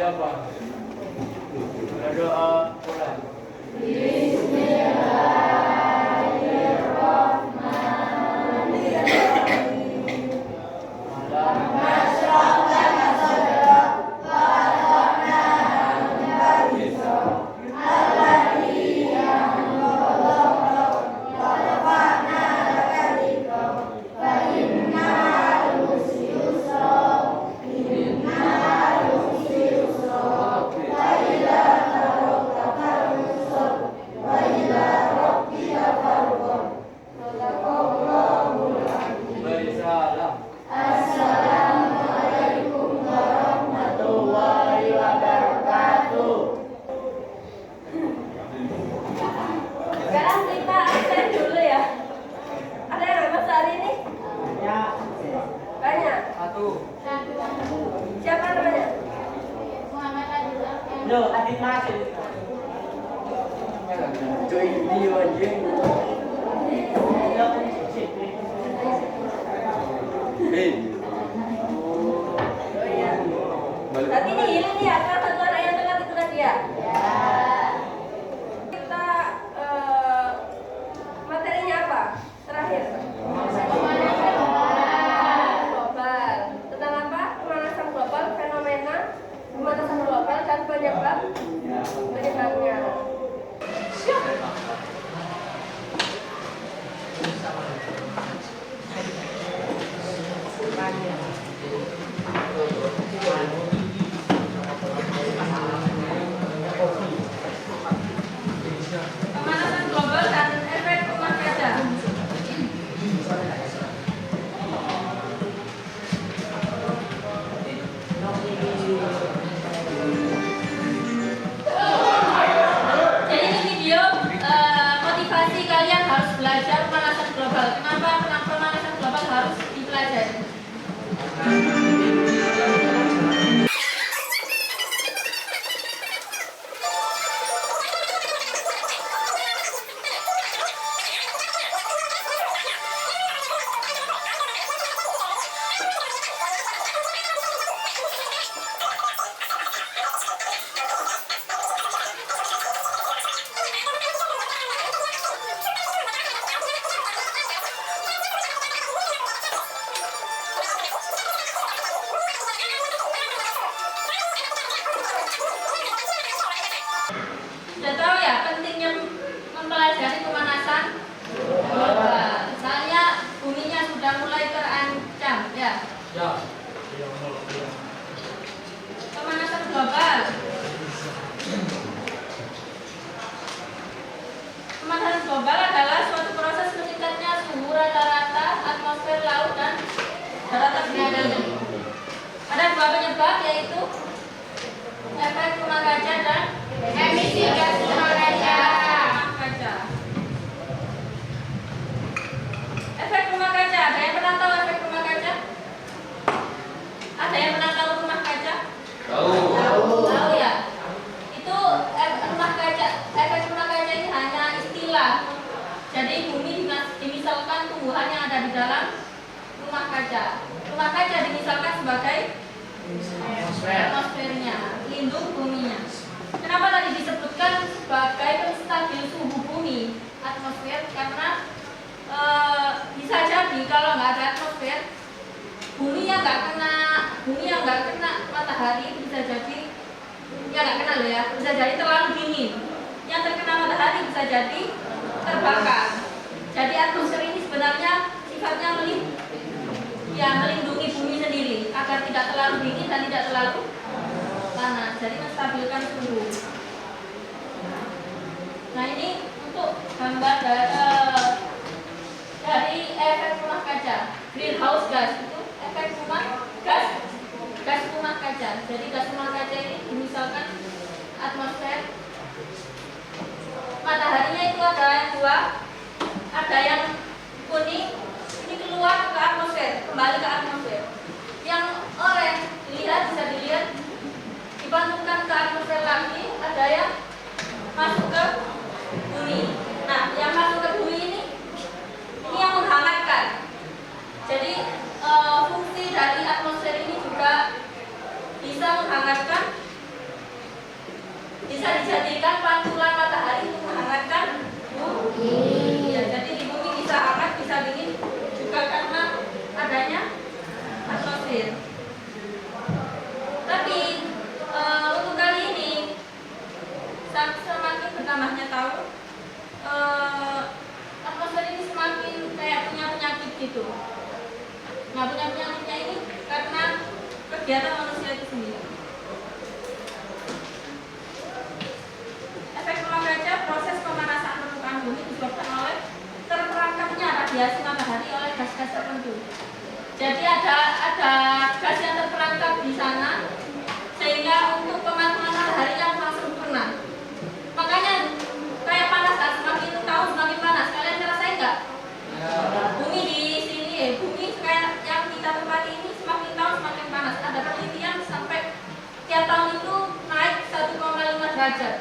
siapa? Ada doa pulang. Sekarang kita absen dulu ya. Ada yang nggak masuk hari ini? Banyak. Satu. Siapa namanya? Loh, adik masih. Join video aja. Hei. Oh iya. Nanti nih ini nih ya, salah satu anak yang dekat itu tadi ya. Kita materinya apa? Terakhir. Global. Tentang apa? Pemanasan global, fenomena pemanasan global dan penyebabnya. Pemanasan global dan efek rumah kaca. Jadi ini video motivasi kalian harus belajar pemanasan global. Kenapa pemanasan global harus dipelajari? Sudah tahu ya pentingnya mempelajari pemanasan global. Misalnya buminya sudah mulai terancam, ya. Ya. Pemanasan global. Pemanasan global adalah suatu proses meningkatnya suhu rata-rata atmosfer laut dan daratan bumi. Ada dua penyebab, yaitu efek rumah kaca dan emisi gas rumah kaca. Efek rumah kaca. Ada yang pernah tahu efek rumah kaca? Ada yang pernah tahu rumah kaca? Tahu ya. Itu rumah kaca. Efek rumah kaca ini hanya istilah. Jadi bumi dimisalkan tumbuhan yang ada di dalam rumah kaca. Rumah kaca dimisalkan sebagai atmosfernya, lindung buminya. Kenapa tadi disebutkan sebagai penstabil suhu bumi, atmosfer? Karena bisa jadi kalau nggak ada atmosfer, bumi yang nggak kena matahari bisa jadi ya nggak kena loh ya, bisa jadi terlalu dingin. Yang terkena matahari bisa jadi terbakar. Jadi atmosfer ini sebenarnya sifatnya melindungi bumi sendiri agar tidak terlalu dingin dan tidak terlalu panas. Jadi menstabilkan suhu. Nah ini untuk gambar dari efek rumah kaca, greenhouse gas itu efek gas rumah kaca. Jadi gas rumah kaca ini misalkan atmosfer. Mataharinya itu ada yang dua, ada yang kuning, ini keluar ke atmosfer, kembali ke atmosfer. Yang oranye bisa dilihat dipantulkan ke atmosfer lagi, ada yang masuk ke bumi. Nah, yang masuk ke bumi ini yang menghangatkan. Jadi fungsi dari atmosfer ini juga bisa menghangatkan bisa dijadikan pantulan matahari untuk menghangatkan bumi. Ya, jadi di bumi bisa hangat, bisa dingin juga karena adanya atmosfer. Tapi untuk kali ini semakin bertambahnya tahun, atmosfer ini semakin kayak punya penyakit gitu. Nah, punya penyakitnya ini karena kegiatan manusia itu sendiri. Efek rumah kaca, proses pemanasan permukaan bumi disebabkan oleh terperangkapnya radiasi matahari oleh gas-gas tertentu. Jadi ada gas yang terperangkap di sana sehingga untuk pemantulan matahari yang langsung sempurna. Makanya kayak panas kan, semakin tahun semakin panas. Kalian ngerasain nggak? Bumi di sini, bumi kayak yang kita tempati ini semakin tahun semakin panas. Ada penelitian sampai tiap tahun itu naik 1,5 derajat.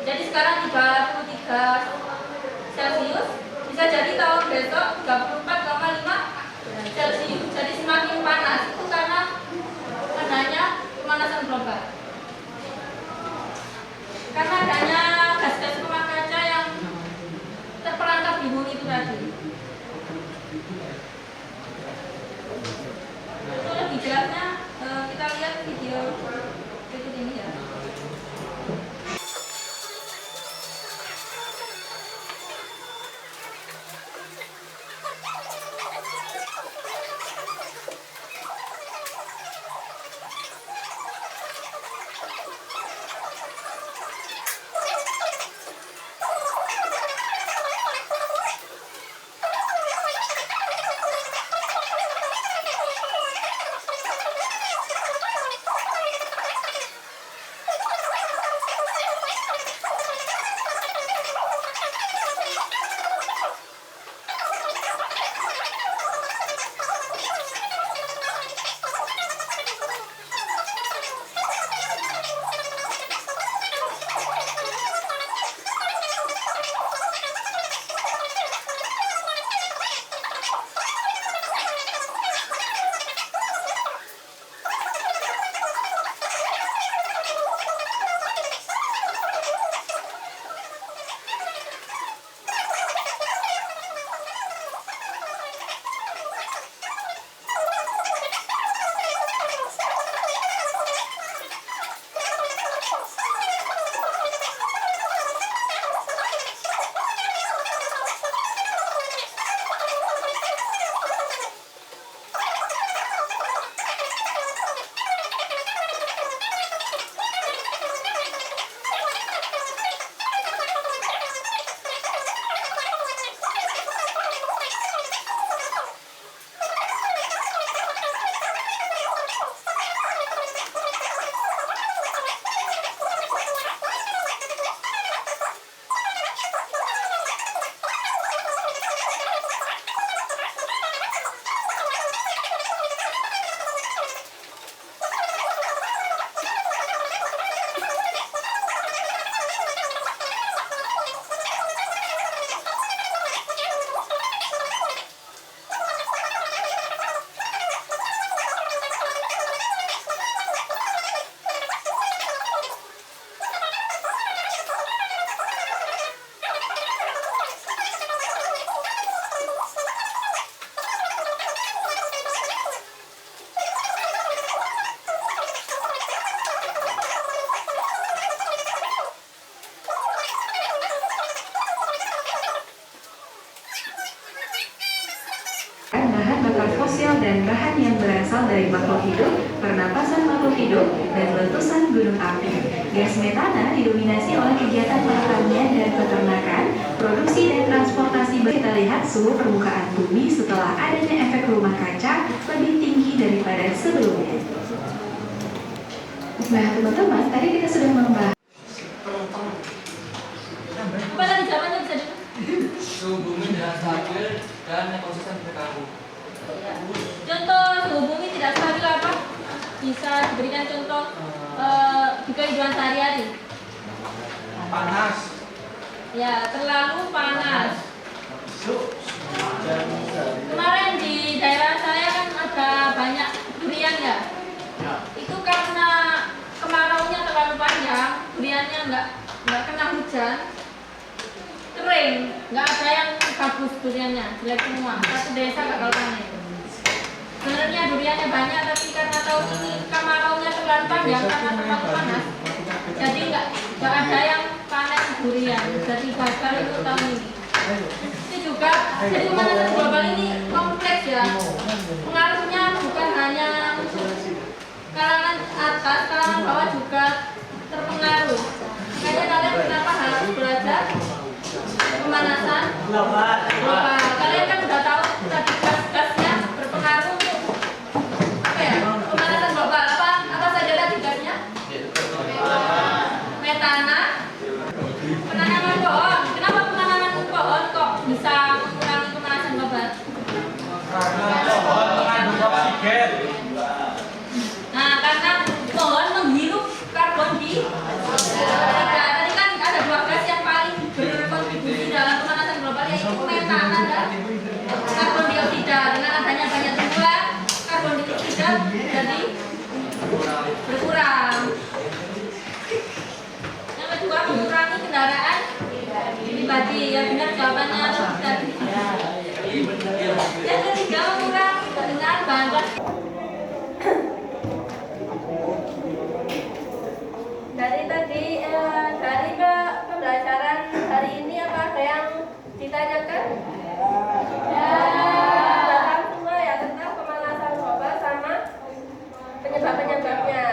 Jadi sekarang 33 Celcius, bisa jadi tahun besok 34,5 Celcius. Jadi semakin panas itu karena adanya pemanasan global. Karena adanya gas-gas rumah kaca yang terperangkap di bumi itu tadi. Itu lebih jelasnya kita lihat video berikut ini ya. fosil dan bahan yang berasal dari makhluk hidup, pernapasan makhluk hidup, dan letusan gunung api. Gas metana didominasi oleh kegiatan pertanian dan peternakan, produksi dan transportasi. Kita lihat suhu permukaan bumi setelah adanya efek rumah kaca lebih tinggi daripada sebelumnya. Nah, teman-teman, tadi kita sudah membahas. Apa tadi jawabannya bisa di? Suhu bumi tidak stabil dan ekosistem terganggu. Contoh suhu bumi tidak stabil apa? Bisa diberikan contoh di kehidupan sehari-hari. Panas. Ya, terlalu panas. Kemarin di daerah saya kan ada banyak durian ya. Itu karena kemaraunya terlalu panjang, duriannya nggak kena hujan, kering, nggak ada yang bagus duriannya, jelek semua. Satu desa gagal panen. Sebenarnya duriannya banyak, tapi karena tahun ini kemaraunya terlalu panjang karena terlalu panas, jadi nggak ada yang panen durian. Jadi gagal untuk tahun ini. Ini juga, jadi pemanasan global ini kompleks ya. Pengaruhnya bukan hanya untuk kalangan atas, kalangan bawah juga terpengaruh. Makanya kalian kenapa harus belajar pemanasan global? Kalian kan udah tahu tadi gas-gasnya berpengaruh untuk apa ya? Pemanasan global apa saja tadi gasnya? Metana, penanaman pohon. Kenapa penanaman pohon kok bisa mengurangi pemanasan global? Karena pohon mengandung oksigen. Nah, karena pohon menghirup karbon dioksida. Tadi kan ada dua gas yang paling berkontribusi dalam pemanasan global, yaitu metana dan karbon dioksida. Dengan adanya banyak tumbuhan, karbon dioksida jadi berkurang. Yang kedua, mengurangi kendaraan pribadi. Yang benar jawabannya tadi. Yang ketiga, mengurangi penggunaan bahan bakar. Dari pembelajaran hari ini apa ada yang ditanyakan? Ya, tentang semua ya, tentang pemanasan global sama penyebab-penyebabnya.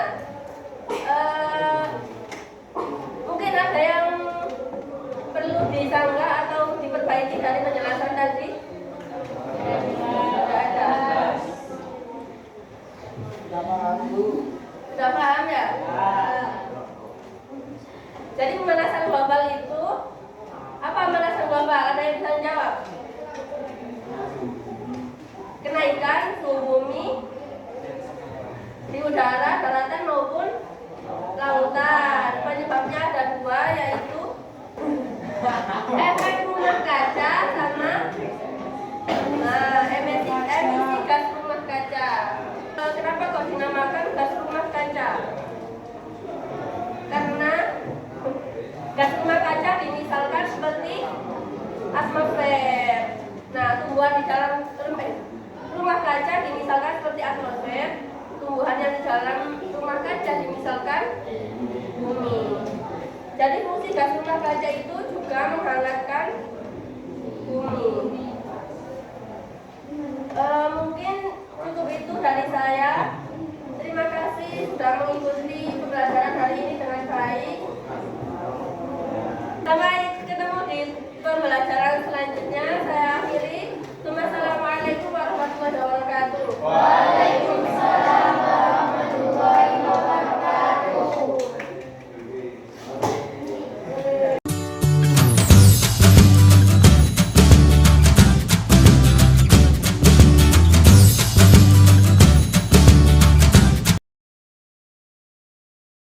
Mungkin ada yang perlu disanggah atau diperbaiki dari penjelasan tadi? Tidak ada. Sudah paham ya? Jadi pemanasan global itu apa? Pemanasan global ada yang bisa menjawab? Kenaikan suhu bumi di udara, daratan maupun lautan. Penyebabnya ada dua, yaitu efek rumah kaca sama emisi gas rumah kaca. Kenapa kok dinamakan gas rumah kaca? Karena gas rumah kaca dimisalkan seperti atmosfer. Nah, tumbuhan di dalam rumah kaca dimisalkan seperti atmosfer. Tumbuhan yang di dalam rumah kaca dimisalkan bumi. Jadi fungsi gas rumah kaca itu juga menghangatkan bumi. Mungkin cukup itu dari saya. Terima kasih sudah mengikuti pembelajaran